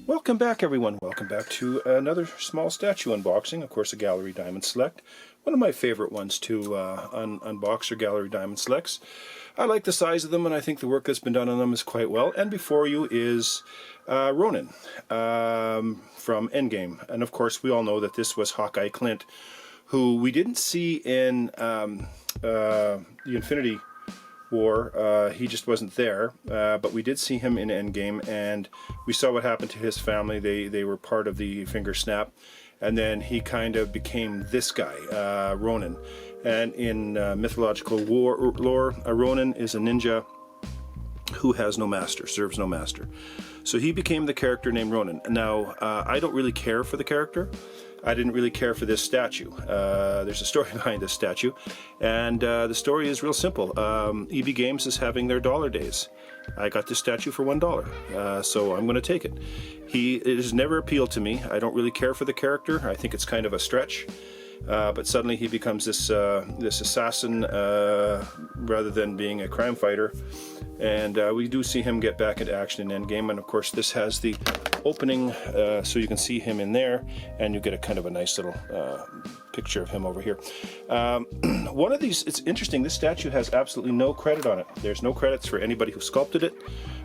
Welcome back, everyone. Welcome back to another small statue unboxing. Of course, a Gallery Diamond Select. One of my favorite ones to unbox are Gallery Diamond Selects. I like the size of them, and I think the work that's been done on them is quite well. And before you is Ronin from Endgame. And of course, we all know that this was Hawkeye Clint, who we didn't see in the Infinity War. He just wasn't there, but we did see him in Endgame, and we saw what happened to his family. They were part of the finger snap, and then he kind of became this guy, Ronin. And in mythological lore, a Ronin is a ninja who has no master, serves no master. So he became the character named Ronin. Now, I don't really care for the character. I didn't really care for this statue. There's a story behind this statue, and the story is real simple. EB Games is having their dollar days. I got this statue for $1, so I'm going to take it. It has never appealed to me. I don't really care for the character. I think it's kind of a stretch. But suddenly he becomes this assassin rather than being a crime fighter. And we do see him get back into action in Endgame. And of course this has the opening so you can see him in there, and you get a kind of a nice little picture of him over here. One of these, it's interesting, this statue has absolutely no credit on it. There's no credits for anybody who sculpted it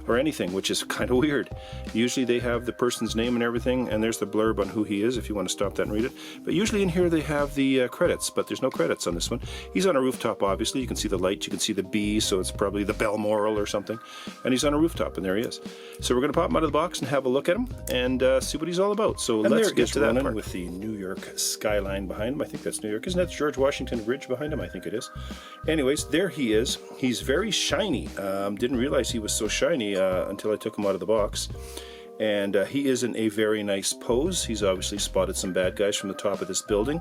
or anything, which is kind of weird. Usually they have the person's name and everything, and there's the blurb on who he is if you want to stop that and read it. But usually in here they have the credits, but there's no credits on this one. He's on a rooftop, obviously. You can see the light, you can see the bee, so it's probably the Balmoral or something. And he's on a rooftop, and there he is. So we're going to pop him out of the box and have a look at him and see what he's all about. So let's get to that part. With the New York skyline behind him. I think that's New York. Isn't that George Washington Bridge behind him? I think it is. Anyways, there he is. He's very shiny. Didn't realize he was so shiny until I took him out of the box. And he is in a very nice pose. He's obviously spotted some bad guys from the top of this building,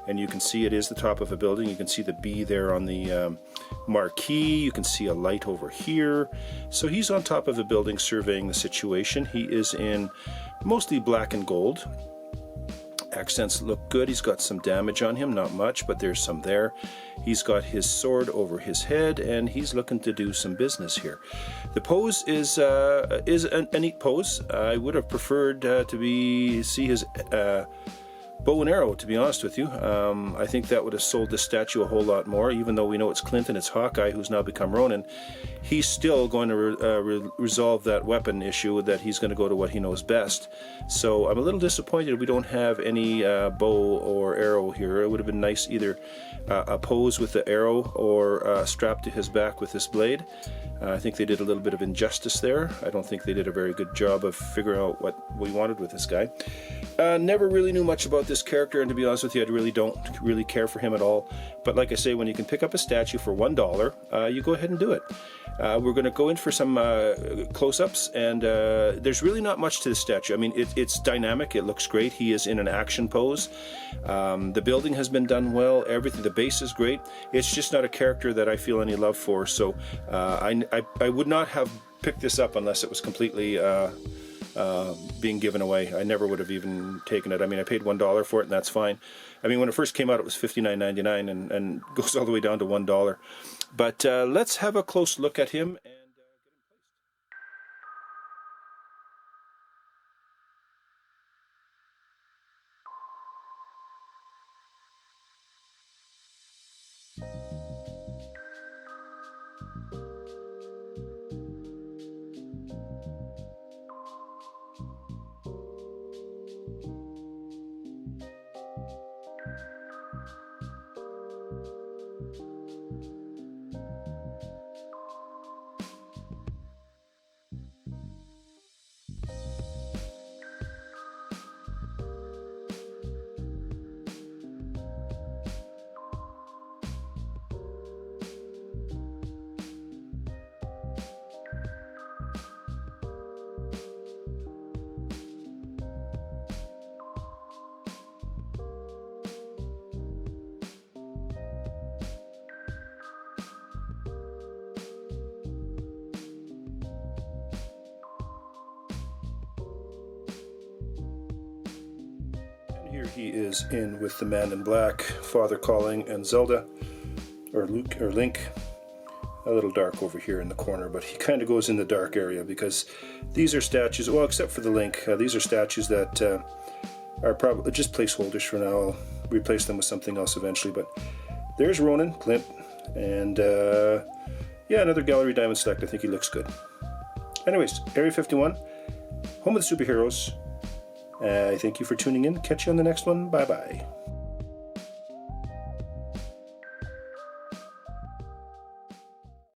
and you can see it is the top of a building. You can see the bee there on the marquee. You can see a light over here. So he's on top of a building surveying the situation. He is in mostly black and gold. Accents look good. He's got some damage on him, not much, but there's some there. He's got his sword over his head, and he's looking to do some business here. The pose is a neat pose. I would have preferred to see his bow and arrow, to be honest with you. I think that would have sold this statue a whole lot more. Even though we know it's Clint and it's Hawkeye who's now become Ronin, he's still going to resolve that weapon issue, that he's going to go to what he knows best. So I'm a little disappointed we don't have any bow or arrow here. It would have been nice either a pose with the arrow or strapped to his back with this blade. I think they did a little bit of injustice there. I don't think they did a very good job of figuring out what we wanted with this guy. Never really knew much about this character, and to be honest with you, I really don't care for him at all. But like I say, when you can pick up a statue for $1, you go ahead and do it. We're going to go in for some close-ups, and there's really not much to the statue. I mean, it's dynamic. It looks great. He is in an action pose. The building has been done well. Everything, the base is great. It's just not a character that I feel any love for. So I would not have picked this up unless it was completely being given away. I never would have even taken it. I mean, I paid $1 for it, and that's fine. I mean, when it first came out, it was $59.99 and goes all the way down to $1. But let's have a close look at him. Here he is in with the Man in Black, Father Calling, and Zelda, or Luke, or Link. a little dark over here in the corner, but he kind of goes in the dark area because these are statues, well, except for the Link, these are statues that are probably just placeholders for now. I'll replace them with something else eventually, but there's Ronin, Clint, and yeah, another Gallery Diamond Select. I think he looks good. Anyways, Area 51, home of the superheroes. Thank you for tuning in. Catch you on the next one. Bye-bye.